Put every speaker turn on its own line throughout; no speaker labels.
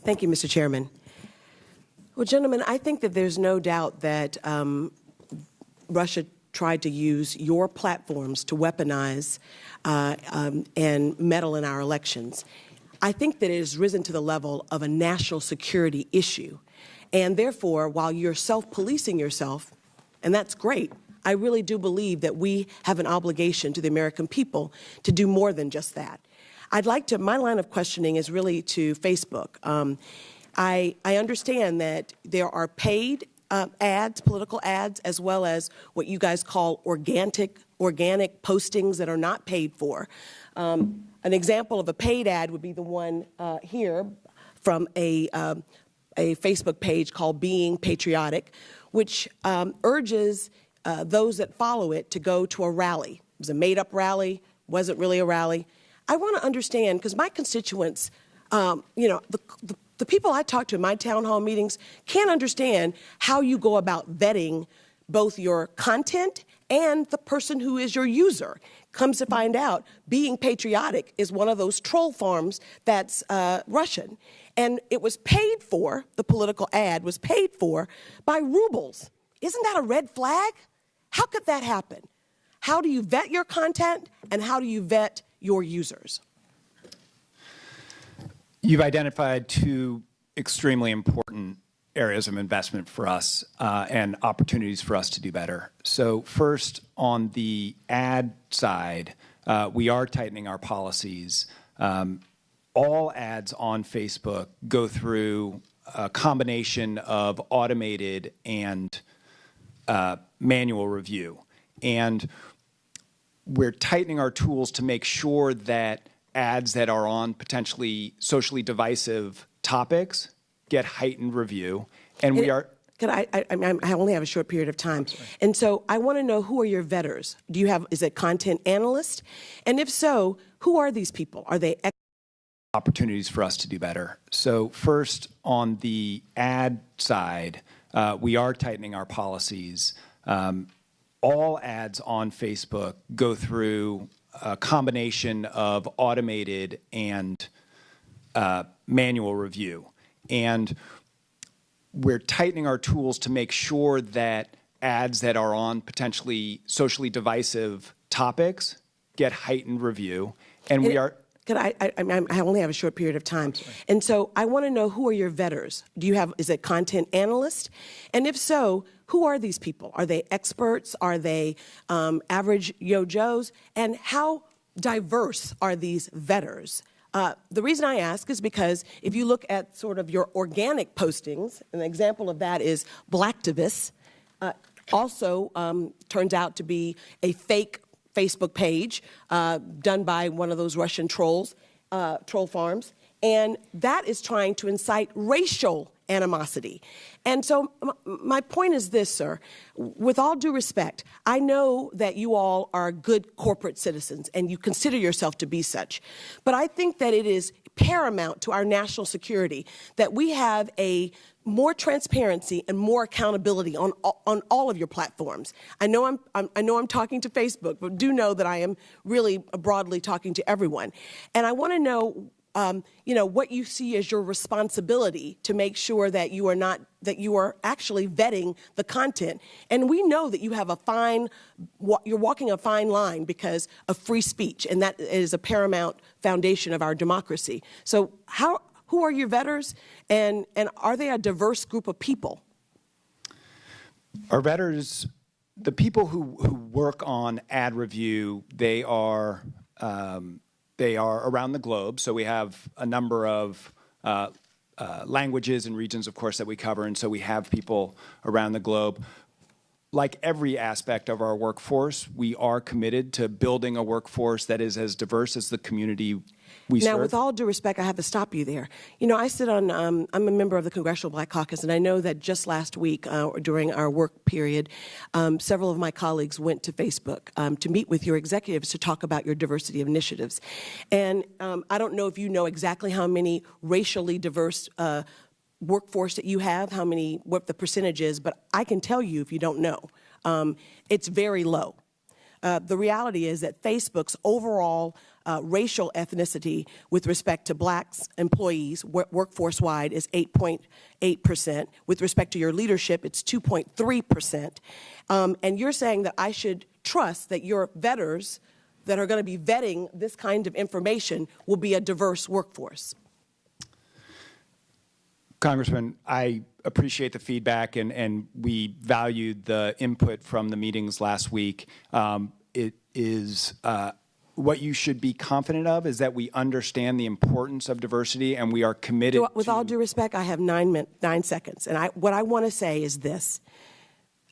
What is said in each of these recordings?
Thank you, Mr. Chairman. Well, gentlemen, I think that there's no doubt that Russia tried to use your platforms to weaponize and meddle in our elections. I think that it has risen to the level of a national security issue. And therefore, while you're self-policing yourself, and that's great, I really do believe that we have an obligation to the American people to do more than just that. My line of questioning is really to Facebook. I understand that there are paid ads, political ads, as well as what you guys call organic postings that are not paid for. An example of a paid ad would be the one here from a Facebook page called Being Patriotic, which urges those that follow it to go to a rally. It was a made-up rally, wasn't really a rally. I want to understand, because my constituents, the people I talk to in my town hall meetings can't understand how you go about vetting both your content and the person who is your user. Comes to find out, Being Patriotic is one of those troll farms that's Russian. And it was paid for, the political ad was paid for by rubles. Isn't that a red flag? How could that happen? How do you vet your content, and how do you vet your users?
You've identified two extremely important areas of investment for us and opportunities for us to do better. So first, on the ad side, we are tightening our policies. All ads on Facebook go through a combination of automated and manual review. And we're tightening our tools to make sure that ads that are on potentially socially divisive topics get heightened review. And we are...
I only have a short period of time. And so I want to know, who are your vetters? Is it content analysts? And if so, who are these people? Are they...
Opportunities for us to do better. So first, on the ad side, we are tightening our policies. All ads on Facebook go through a combination of automated and manual review. And we're tightening our tools to make sure that ads that are on potentially socially divisive topics get heightened review. And we are...
I only have a short period of time. And so I want to know, who are your vetters? Is it content analysts? And if so, who are these people? Are they experts? Are they average Joes? And how diverse are these vetters? The reason I ask is because if you look at sort of your organic postings, an example of that is Blacktivists, also turns out to be a fake Facebook page done by one of those Russian troll farms, and that is trying to incite racial animosity. And so my point is this, sir. With all due respect, I know that you all are good corporate citizens and you consider yourself to be such, but I think that it is paramount to our national security that we have more transparency and more accountability on all of your platforms. I know I'm talking to Facebook, but do know that I am really broadly talking to everyone. And I want to know, what you see as your responsibility to make sure that you are actually vetting the content. And we know that you have you're walking a fine line because of free speech, and that is a paramount foundation of our democracy. So who are your vetters, and are they a diverse group of people?
Our vetters, the people who work on ad review, they are around the globe. So we have a number of languages and regions, of course, that we cover, and so we have people around the globe. Like every aspect of our workforce, we are committed to building a workforce that is as diverse as the community we serve.
Now, with all due respect, I have to stop you there. I sit on, I'm a member of the Congressional Black Caucus, and I know that just last week, during our work period, several of my colleagues went to Facebook to meet with your executives to talk about your diversity initiatives. And I don't know if you know exactly how many racially diverse workforce that you have, what the percentage is, but I can tell you if you don't know. It's very low. The reality is that Facebook's overall racial ethnicity with respect to blacks employees workforce-wide is 8.8%. With respect to your leadership, it's 2.3%. And you're saying that I should trust that your vetters that are going to be vetting this kind of information will be a diverse workforce.
Congressman, I appreciate the feedback, and we valued the input from the meetings last week. It is what you should be confident of is that we understand the importance of diversity, and we are committed.
With all due respect, I have 9 seconds, and what I want to say is this.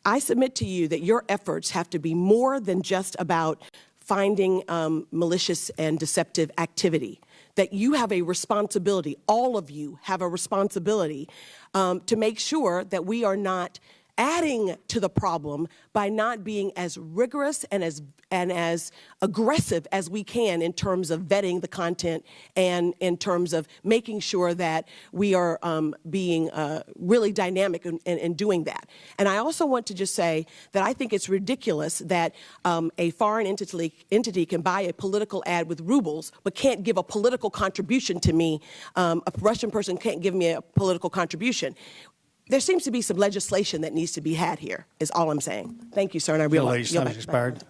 I submit to you that your efforts have to be more than just about finding malicious and deceptive activity, that you have a responsibility, all of you have a responsibility to make sure that we are not adding to the problem by not being as rigorous and as aggressive as we can in terms of vetting the content and in terms of making sure that we are being really dynamic in doing that. And I also want to just say that I think it's ridiculous that a foreign entity can buy a political ad with rubles but can't give a political contribution to me. A Russian person can't give me a political contribution. There seems to be some legislation that needs to be had here, is all I'm saying. Thank you, sir, and I realize
time has expired.